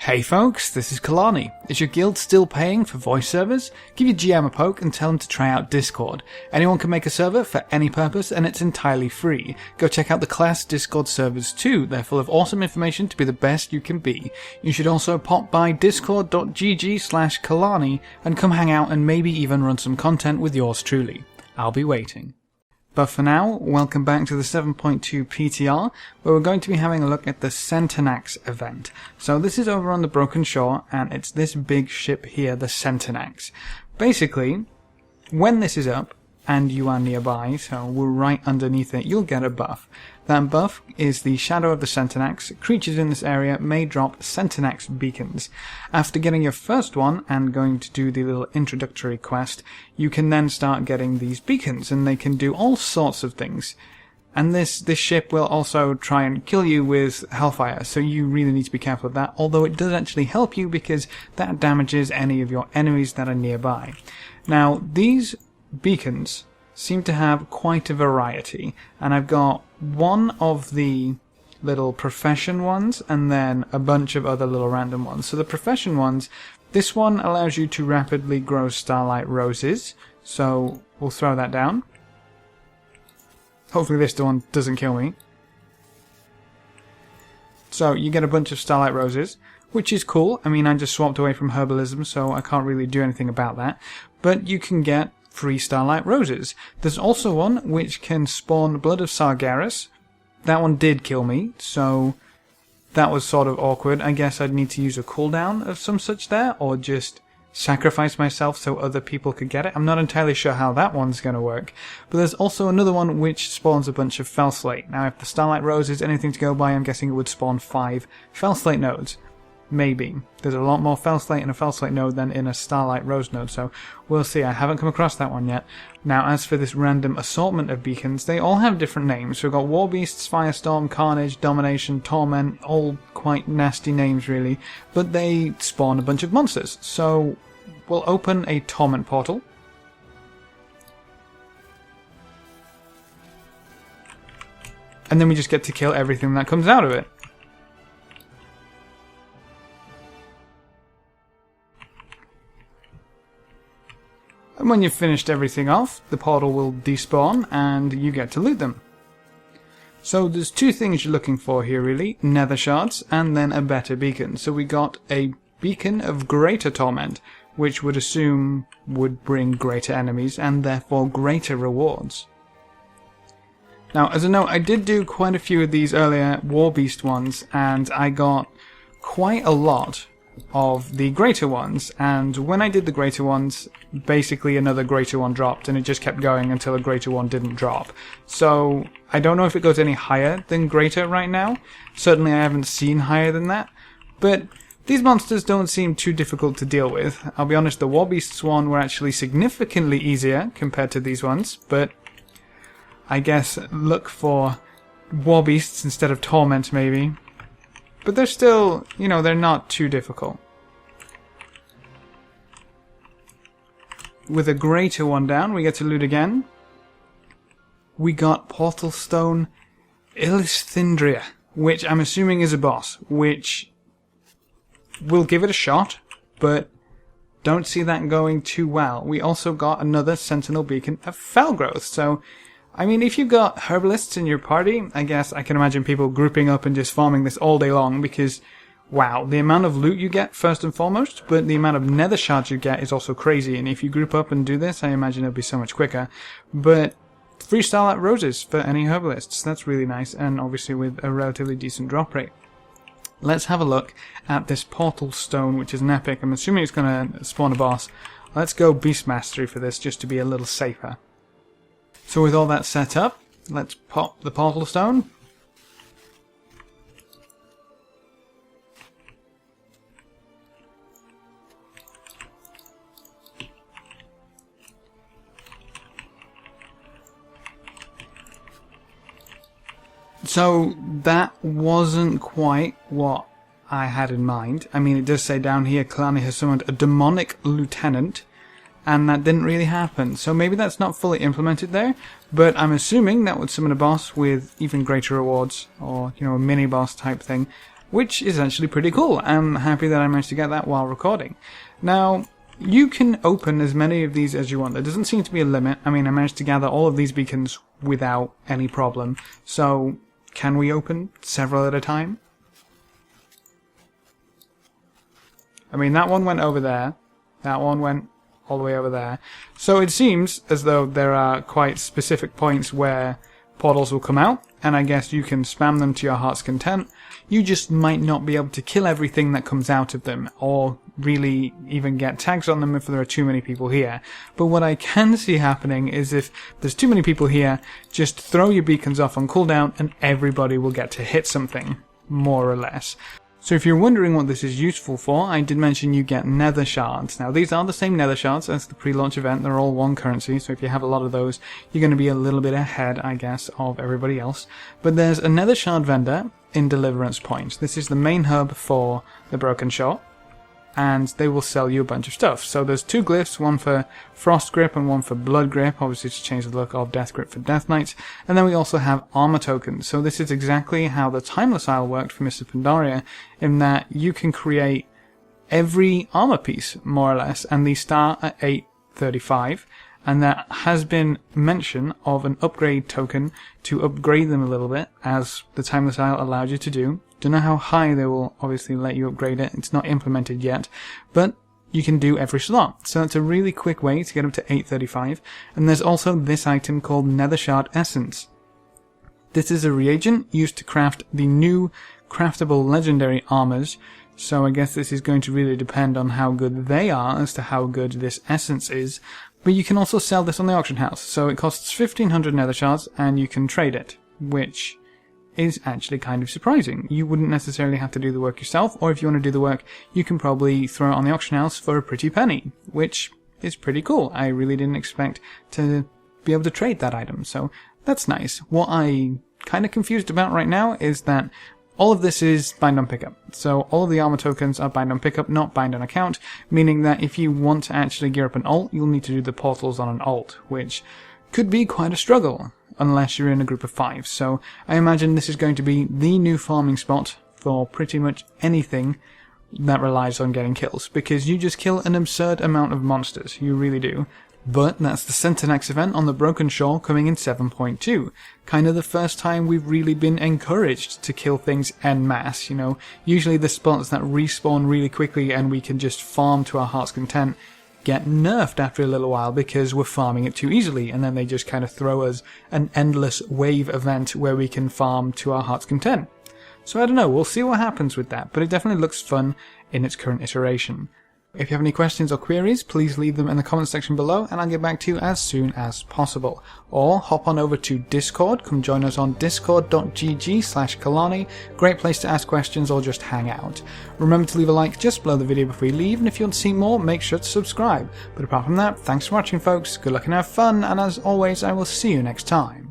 Hey folks, this is Kalani. Is your guild still paying for voice servers? Give your GM a poke and tell him to try out Discord. Anyone can make a server for any purpose and it's entirely free. Go check out the class Discord servers too, they're full of awesome information to be the best you can be. You should also pop by discord.gg/Kalani and come hang out and maybe even run some content with yours truly. I'll be waiting. But for now, welcome back to the 7.2 PTR, where we're going to be having a look at the Sentinax event. So this is over on the Broken Shore, and it's this big ship here, the Sentinax. Basically, when this is up, and you are nearby, so we're right underneath it, you'll get a buff. That buff is the shadow of the Sentinax. Creatures in this area may drop Sentinax beacons. After getting your first one and going to do the little introductory quest, you can then start getting these beacons, and they can do all sorts of things. And this ship will also try and kill you with hellfire, so you really need to be careful of that, although it does actually help you because that damages any of your enemies that are nearby. Now, these beacons seem to have quite a variety, and I've got one of the little profession ones and then a bunch of other little random ones. So the profession ones, this one allows you to rapidly grow starlight roses, so we'll throw that down. Hopefully this one doesn't kill me. So you get a bunch of starlight roses, which is cool. I mean, I just swapped away from herbalism, so I can't really do anything about that. But you can get free starlight roses. There's also one which can spawn blood of Sargeras. That one did kill me, so that was sort of awkward. I guess I'd need to use a cooldown of some such there, or just sacrifice myself so other people could get it. I'm not entirely sure how that one's going to work. But there's also another one which spawns a bunch of Fell Slate. Now, if the starlight rose is anything to go by, I'm guessing it would spawn 5 Fell Slate nodes. Maybe. There's a lot more Fell Slate in a Fell Slate node than in a Starlight Rose node, so we'll see. I haven't come across that one yet. Now, as for this random assortment of beacons, they all have different names. So we've got War Beasts, Firestorm, Carnage, Domination, Torment, all quite nasty names really, but they spawn a bunch of monsters. So we'll open a Torment portal. And then we just get to kill everything that comes out of it. And when you've finished everything off, the portal will despawn and you get to loot them. So there's two things you're looking for here really, nether shards and then a better beacon. So we got a beacon of greater torment, which would assume would bring greater enemies and therefore greater rewards. Now, as a note, I did do quite a few of these earlier War Beast ones and I got quite a lot of the greater ones, and when I did the greater ones, basically another greater one dropped and it just kept going until a greater one didn't drop. So I don't know if it goes any higher than greater right now. Certainly I haven't seen higher than that, but these monsters don't seem too difficult to deal with. I'll be honest, the War Beasts one were actually significantly easier compared to these ones, but I guess look for War Beasts instead of Torment maybe. But they're still, you know, they're not too difficult. With a greater one down, we get to loot again. We got Portal Stone Illithindria, which I'm assuming is a boss, which we'll give it a shot, but don't see that going too well. We also got another Sentinel Beacon of Fell Growth, so I mean, if you've got herbalists in your party, I guess I can imagine people grouping up and just farming this all day long because, wow, the amount of loot you get first and foremost, but the amount of nether shards you get is also crazy, and if you group up and do this, I imagine it'll be so much quicker. But free starlight roses for any herbalists, that's really nice, and obviously with a relatively decent drop rate. Let's have a look at this Portal Stone, which is an epic. I'm assuming it's going to spawn a boss. Let's go Beast Mastery for this, just to be a little safer. So with all that set up, let's pop the Portal Stone. So that wasn't quite what I had in mind. I mean, it does say down here, Kalani has summoned a demonic lieutenant, and that didn't really happen. So maybe that's not fully implemented there, but I'm assuming that would summon a boss with even greater rewards, or, you know, a mini-boss type thing. which is actually pretty cool. I'm happy that I managed to get that while recording. Now, you can open as many of these as you want. There doesn't seem to be a limit. I mean, I managed to gather all of these beacons without any problem. So, can we open several at a time? I mean, that one went over there. That one went all the way over there. So it seems as though there are quite specific points where portals will come out, and I guess you can spam them to your heart's content. You just might not be able to kill everything that comes out of them, or really even get tags on them if there are too many people here. But what I can see happening is if there's too many people here, just throw your beacons off on cooldown and everybody will get to hit something, more or less. So if you're wondering what this is useful for, I did mention you get nether shards. Now these are the same nether shards as the pre-launch event, they're all one currency, so if you have a lot of those, you're going to be a little bit ahead, I guess, of everybody else. But there's a nether shard vendor in Deliverance Point. This is the main hub for the Broken Shore, and they will sell you a bunch of stuff. So there's two glyphs, one for Frost Grip and one for Blood Grip, obviously to change the look of Death Grip for Death Knights. And then we also have armor tokens. So this is exactly how the Timeless Isle worked for Mr. Pandaria, in that you can create every armor piece, more or less, and these start at 835. And there has been mention of an upgrade token to upgrade them a little bit, as the Timeless Isle allowed you to do. Don't know how high they will obviously let you upgrade it. It's not implemented yet, but you can do every slot. So it's a really quick way to get up to 835. And there's also this item called Nether Shard Essence. This is a reagent used to craft the new craftable legendary armors. So I guess this is going to really depend on how good they are as to how good this essence is. But you can also sell this on the auction house. So it costs 1500 nether shards and you can trade it, which is actually kind of surprising. You wouldn't necessarily have to do the work yourself, or if you want to do the work, you can probably throw it on the auction house for a pretty penny, which is pretty cool. I really didn't expect to be able to trade that item, so that's nice. What I'm kind of confused about right now is that all of this is bind on pickup. So all of the armor tokens are bind on pickup, not bind on account, meaning that if you want to actually gear up an ult, you'll need to do the portals on an ult, which could be quite a struggle unless you're in a group of 5. So I imagine this is going to be the new farming spot for pretty much anything that relies on getting kills, because you just kill an absurd amount of monsters, you really do. But that's the Sentinax event on the Broken Shore coming in 7.2. Kind of the first time we've really been encouraged to kill things en masse, you know. Usually the spots that respawn really quickly and we can just farm to our heart's content get nerfed after a little while because we're farming it too easily, and then they just kind of throw us an endless wave event where we can farm to our heart's content. So I don't know, we'll see what happens with that, but it definitely looks fun in its current iteration. If you have any questions or queries, please leave them in the comment section below and I'll get back to you as soon as possible. Or hop on over to Discord, come join us on discord.gg/Kalani, great place to ask questions or just hang out. Remember to leave a like just below the video before you leave, and if you want to see more, make sure to subscribe. But apart from that, thanks for watching folks, good luck and have fun, and as always, I will see you next time.